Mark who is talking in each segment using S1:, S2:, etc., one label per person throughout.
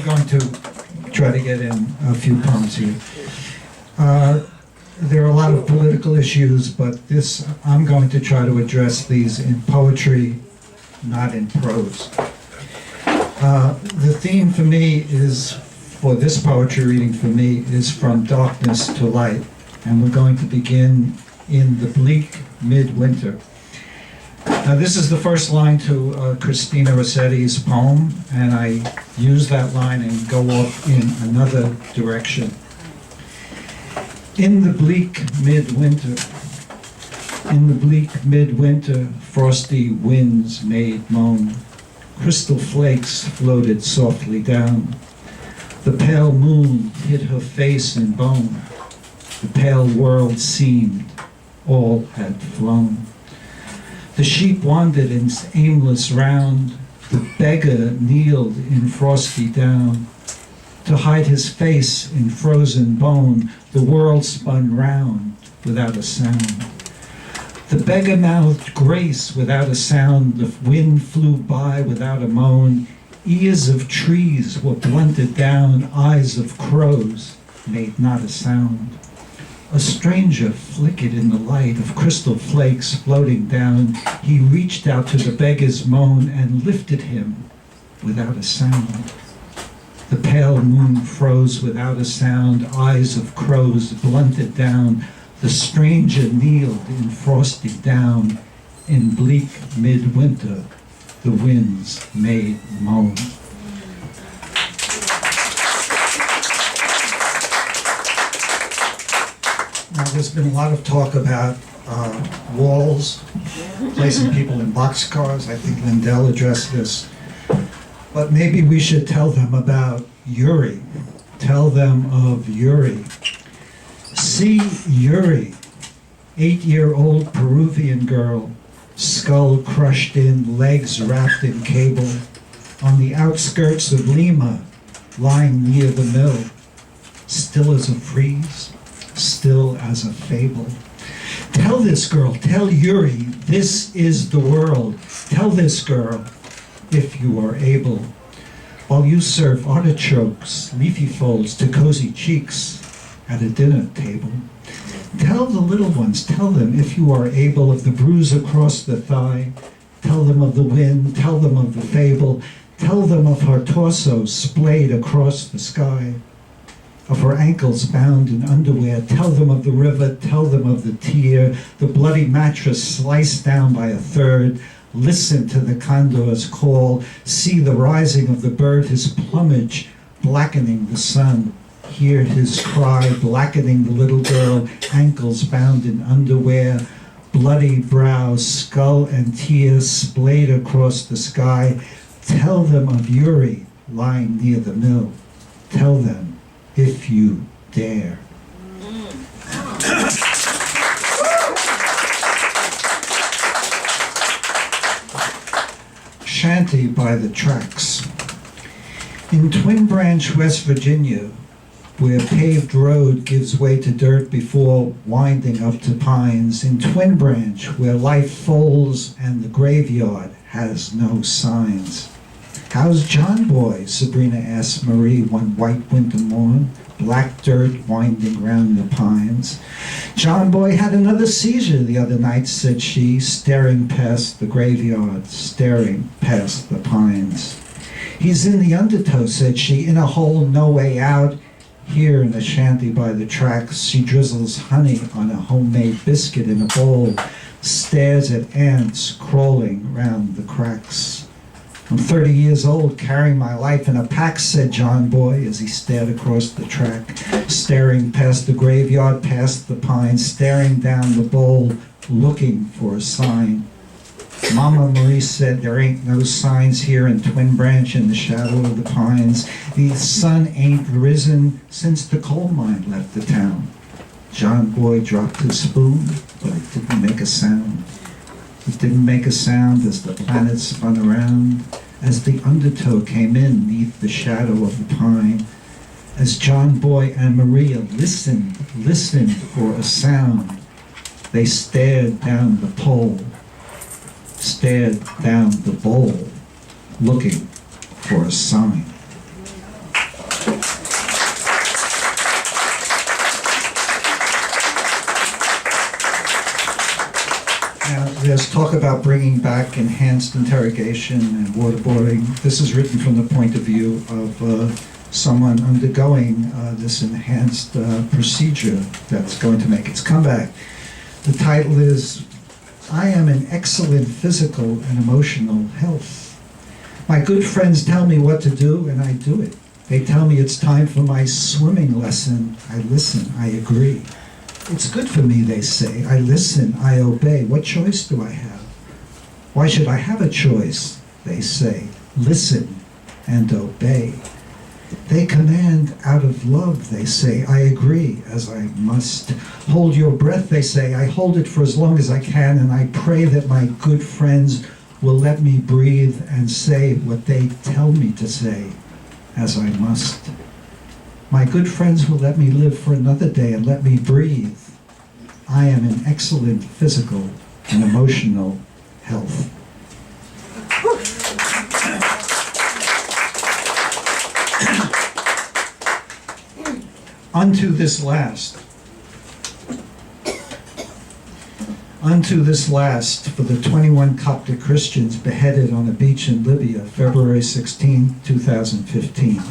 S1: going to try to get in a few poems here. There are a lot of political issues, but I'm going to try to address these in poetry, not in prose. The theme for me for this poetry reading for me, is From Darkness to Light. And we're going to begin in the Bleak Midwinter. Now, this is the first line to Christina Rossetti's poem, and I use that line and go off in another direction. In the bleak midwinter, frosty winds made moan. Crystal flakes floated softly down. The pale moon hid her face in bone. The pale world seemed all had flown. The sheep wandered in aimless round. The beggar kneeled in frosty down. To hide his face in frozen bone, the world spun round without a sound. The beggar mouthed grace without a sound. The wind flew by without a moan. Ears of trees were blunted down. Eyes of crows made not a sound. A stranger flickered in the light of crystal flakes floating down. He reached out to the beggar's moan and lifted him without a sound. The pale moon froze without a sound. Eyes of crows blunted down. The stranger kneeled in frosty down. In bleak midwinter, the winds made moan. Now, there's been a lot of talk about walls, placing people in boxcars. I think Lindell addressed this. But maybe we should tell them about Yuri. Tell them of Yuri. See Yuri, 8-year-old Peruvian girl, skull crushed in, legs wrapped in cable, on the outskirts of Lima, lying near the mill, still as a frieze, still as a fable. Tell this girl, tell Yuri, this is the world. Tell this girl, if you are able, while you serve artichokes, leafy folds to cozy cheeks at a dinner table. Tell the little ones, tell them, if you are able, of the bruise across the thigh. Tell them of the wind, tell them of the fable. Tell them of her torso splayed across the sky, of her ankles bound in underwear. Tell them of the river, tell them of the tear, the bloody mattress sliced down by a third. Listen to the condor's call, see the rising of the bird, his plumage blackening the sun. Hear his cry, blackening the little girl, ankles bound in underwear, bloody brow, skull and tears splayed across the sky. Tell them of Yuri lying near the mill. Tell them, if you dare. Shanty by the Tracks. In Twin Branch, West Virginia, where paved road gives way to dirt before winding up to pines. In Twin Branch, where life folds and the graveyard has no signs. How's John Boy? Sabrina asked Marie one white winter morn, black dirt winding round the pines. John Boy had another seizure the other night, said she, staring past the graveyard, staring past the pines. He's in the undertow, said she, in a hole no way out. Here in a shanty by the tracks, she drizzles honey on a homemade biscuit in a bowl, stares at ants crawling round the cracks. I'm 30 years old, carrying my life in a pack, said John Boy as he stared across the track, staring past the graveyard, past the pines, staring down the bowl, looking for a sign. Mama Marie said there ain't no signs here in Twin Branch in the shadow of the pines. The sun ain't risen since the coal mine left the town. John Boy dropped his spoon, but it didn't make a sound. It didn't make a sound as the planet spun around, as the undertow came in neath the shadow of the pine, as John Boy and Maria listened for a sound. They stared down the pole, stared down the bowl, looking for a sign. there's talk about bringing back enhanced interrogation and waterboarding. This is written from the point of view of someone undergoing this enhanced procedure that's going to make its comeback. The title is, I am in excellent physical and emotional health. My good friends tell me what to do, and I do it. They tell me it's time for my swimming lesson. I listen, I agree. It's good for me, they say. I listen, I obey. What choice do I have? Why should I have a choice? They say. Listen and obey. They command out of love, they say. I agree, as I must. Hold your breath, they say. I hold it for as long as I can, and I pray that my good friends will let me breathe and say what they tell me to say, as I must. My good friends will let me live for another day and let me breathe. I am in excellent physical and emotional health. Unto this last, for the 21 Coptic Christians beheaded on a beach in Libya, February 16, 2015.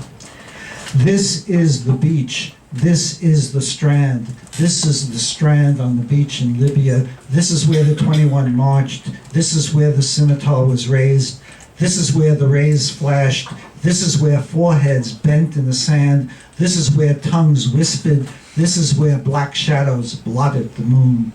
S1: This is the beach. This is the Strand. This is the Strand on the beach in Libya. This is where the 21 marched. This is where the scimitar was raised. This is where the rays flashed. This is where foreheads bent in the sand. This is where tongues whispered. This is where black shadows blotted the moon.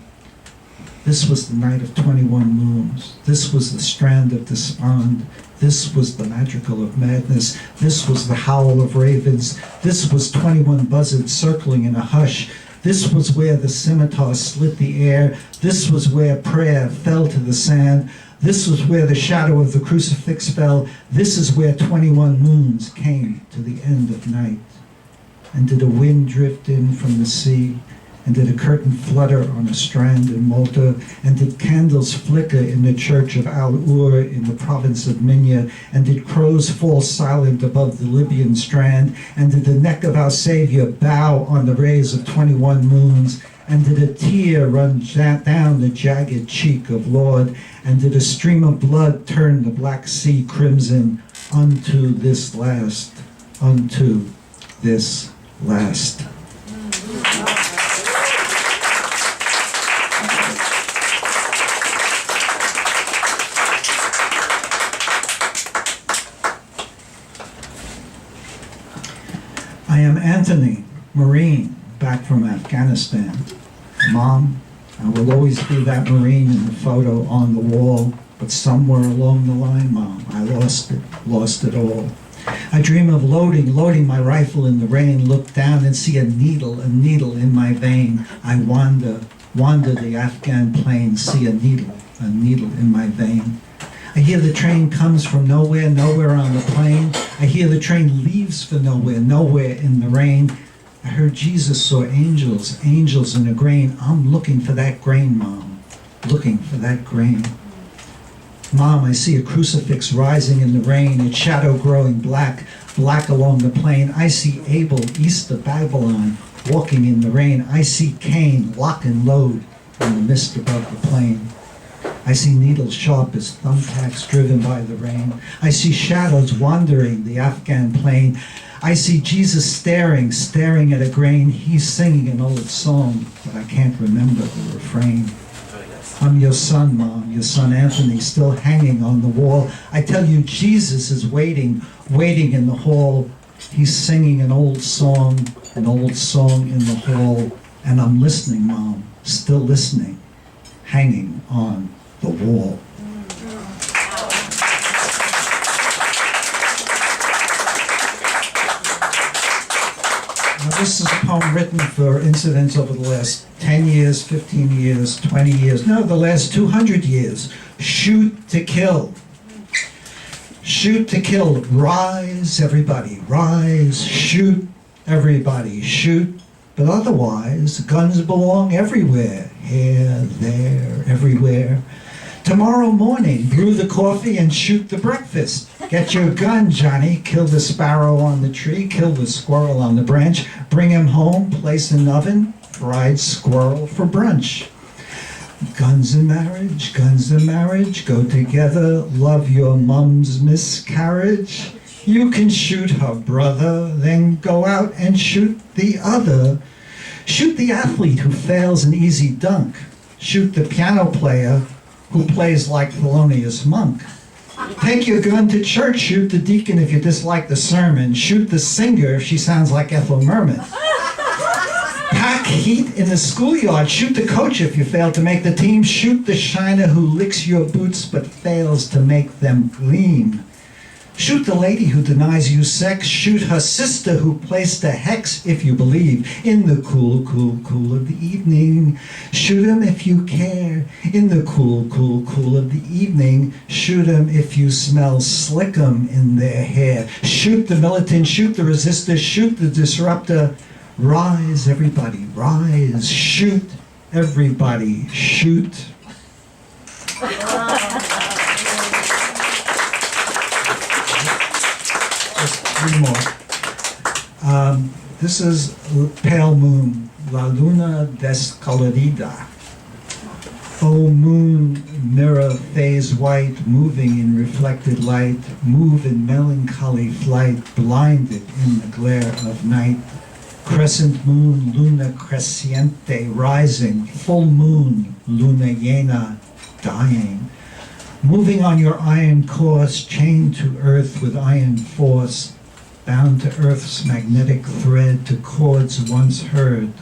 S1: This was the night of 21 moons. This was the strand of despond. This was the madrigal of madness. This was the howl of ravens. This was 21 buzzards circling in a hush. This was where the scimitar slit the air. This was where prayer fell to the sand. This was where the shadow of the crucifix fell. This is where 21 moons came to the end of night. And did a wind drift in from the sea? And did a curtain flutter on a strand in Malta? And did candles flicker in the church of Al-Ur in the province of Minya? And did crows fall silent above the Libyan strand? And did the neck of our Savior bow on the rays of 21 moons? And did a tear run down the jagged cheek of Lord? And did a stream of blood turn the Black Sea crimson? Unto this last, unto this last. I am Anthony, Marine, back from Afghanistan. Mom, I will always be that Marine in the photo on the wall, but somewhere along the line, Mom, I lost it all. I dream of loading my rifle in the rain, look down and see a needle in my vein. I wander the Afghan plain, see a needle in my vein. I hear the train comes from nowhere on the plain. I hear the train leaves for nowhere in the rain. I heard Jesus saw angels in a grain. I'm looking for that grain, Mom, looking for that grain. Mom, I see a crucifix rising in the rain, its shadow growing black along the plain. I see Abel, east of Babylon, walking in the rain. I see Cain, lock and load in the mist above the plain. I see needles sharp as thumbtacks driven by the rain. I see shadows wandering the Afghan plain. I see Jesus staring at a grain. He's singing an old song, but I can't remember the refrain. I'm your son, Mom, your son Anthony, still hanging on the wall. I tell you, Jesus is waiting in the hall. He's singing an old song in the hall. And I'm listening, Mom, still listening, hanging on the wall. Now, this is a poem written for incidents over the last 10 years, 15 years, 20 years, no, the last 200 years. Shoot to kill. Shoot to kill. Rise, everybody, rise. Shoot, everybody, shoot. But otherwise, guns belong everywhere. Here, there, everywhere. Tomorrow morning, brew the coffee and shoot the breakfast. Get your gun, Johnny. Kill the sparrow on the tree. Kill the squirrel on the branch. Bring him home, place in the oven. Fried squirrel for brunch. Guns and marriage, go together, love your mum's miscarriage. You can shoot her brother, then go out and shoot the other. Shoot the athlete who fails an easy dunk. Shoot the piano player who plays like Thelonious Monk. Take your gun to church, shoot the deacon if you dislike the sermon. Shoot the singer if she sounds like Ethel Merman. Pack heat in the schoolyard, shoot the coach if you fail to make the team. Shoot the shiner who licks your boots but fails to make them gleam. Shoot the lady who denies you sex. Shoot her sister who placed a hex, if you believe, in the cool, cool, cool of the evening. Shoot 'em if you care, in the cool, cool, cool of the evening. Shoot 'em if you smell slickum in their hair. Shoot the militant, shoot the resistor, shoot the disruptor. Rise, everybody, rise. Shoot, everybody, shoot. Three more. This is Pale Moon, La Luna Descolorida. O moon, mirror phase white, moving in reflected light, move in melancholy flight, blinded in the glare of night. Crescent moon, luna cresciente, rising, full moon, luna llena, dying. Moving on your iron course, chained to earth with iron force, bound to earth's magnetic thread, to chords once heard,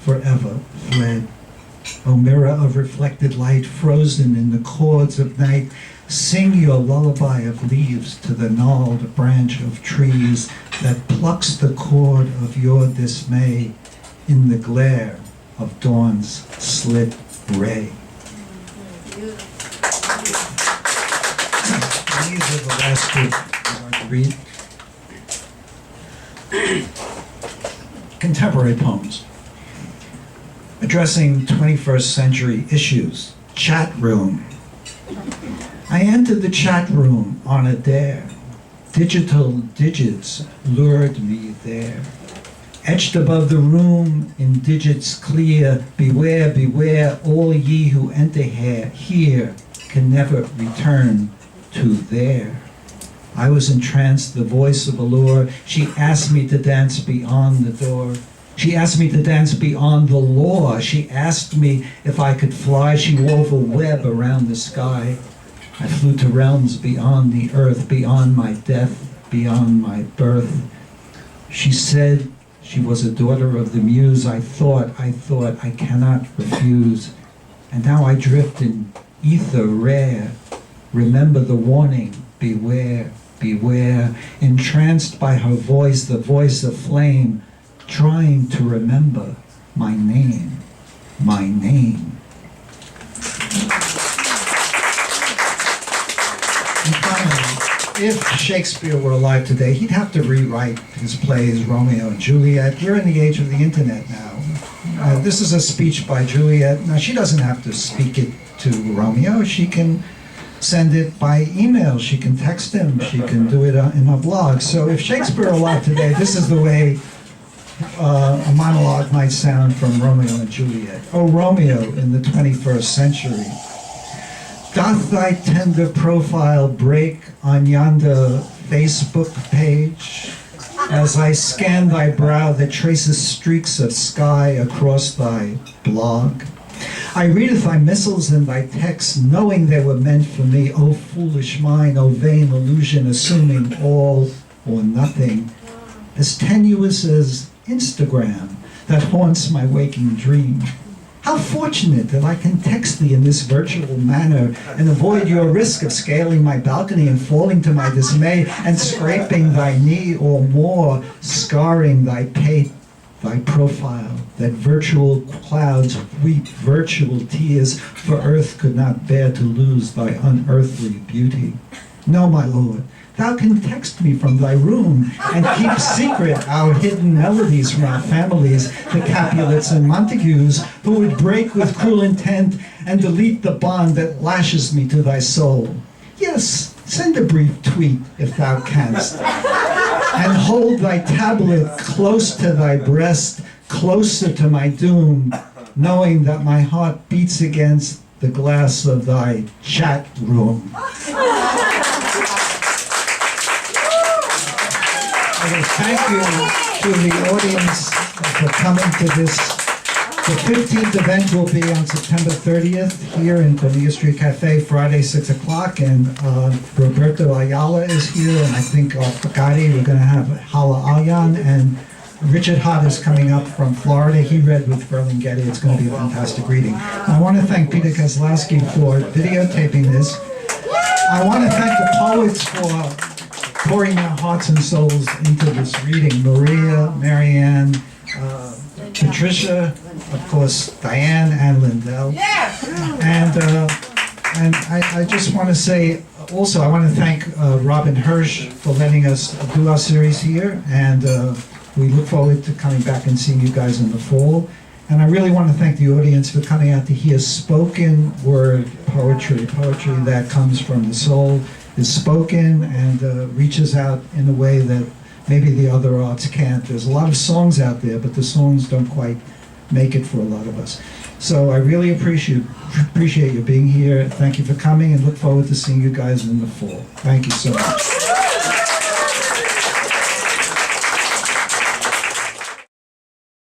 S1: forever fled. O mirror of reflected light, frozen in the chords of night, sing your lullaby of leaves to the gnarled branch of trees that plucks the chord of your dismay in the glare of dawn's slit ray. These are the last two I'm going to read. Contemporary poems addressing 21st century issues. Chat room. I entered the chat room on a dare. Digital digits lured me there. Etched above the room in digits clear, beware, beware, all ye who enter here can never return to there. I was entranced, the voice of allure. She asked me to dance beyond the door. She asked me to dance beyond the law. She asked me if I could fly. She wove a web around the sky. I flew to realms beyond the earth, beyond my death, beyond my birth. She said she was a daughter of the muse. I thought, I cannot refuse. And now I drift in ether rare. Remember the warning, beware, beware. Entranced by her voice, the voice of flame, trying to remember my name, my name. And finally, if Shakespeare were alive today, he'd have to rewrite his plays Romeo and Juliet. We're in the age of the internet now. This is a speech by Juliet. Now, she doesn't have to speak it to Romeo. She can send it by email. She can text him. She can do it in a blog. So if Shakespeare were alive today, this is the way a monologue might sound from Romeo and Juliet. O Romeo in the 21st century, doth thy tender profile break on yonder Facebook page as I scan thy brow that traces streaks of sky across thy blog? I readeth thy missiles and thy texts, knowing they were meant for me. O foolish mind, O vain illusion, assuming all or nothing, as tenuous as Instagram that haunts my waking dream. How fortunate that I can text thee in this virtual manner and avoid your risk of scaling my balcony and falling to my dismay and scraping thy knee or more, scarring thy pate, thy profile, that virtual clouds weep virtual tears, for earth could not bear to lose thy unearthly beauty. No, my lord, thou can text me from thy room and keep secret our hidden melodies from our families, the Capulets and Montagues, who would break with cruel intent and delete the bond that lashes me to thy soul. Yes, send a brief tweet if thou canst, and hold thy tablet close to thy breast, closer to my doom, knowing that my heart beats against the glass of thy chat room. I will thank you to the audience for coming to this. The 15th event will be on September 30th here in Cornelia Street Cafe, Friday, 6 o'clock. And Roberto Ayala is here, and I think Pagadi, we're going to have Hala Alyan, and Richard Hott is coming up from Florida. He read with Ferlinghetti. It's going to be a fantastic reading. I want to thank Ptr Kozlowski for videotaping this. I want to thank the poets for pouring their hearts and souls into this reading. Maria, Marianne, Patricia, of course, Diane and Lindell. And I just want to say, also, I want to thank Robin Hirsch for letting us do our series here. And we look forward to coming back and seeing you guys in the fall. And I really want to thank the audience for coming out to hear spoken word poetry, poetry that comes from the soul, is spoken and reaches out in a way that maybe the other arts can't. There's a lot of songs out there, but the songs don't quite make it for a lot of us. So I really appreciate you being here. Thank you for coming, and look forward to seeing you guys in the fall. Thank you so much.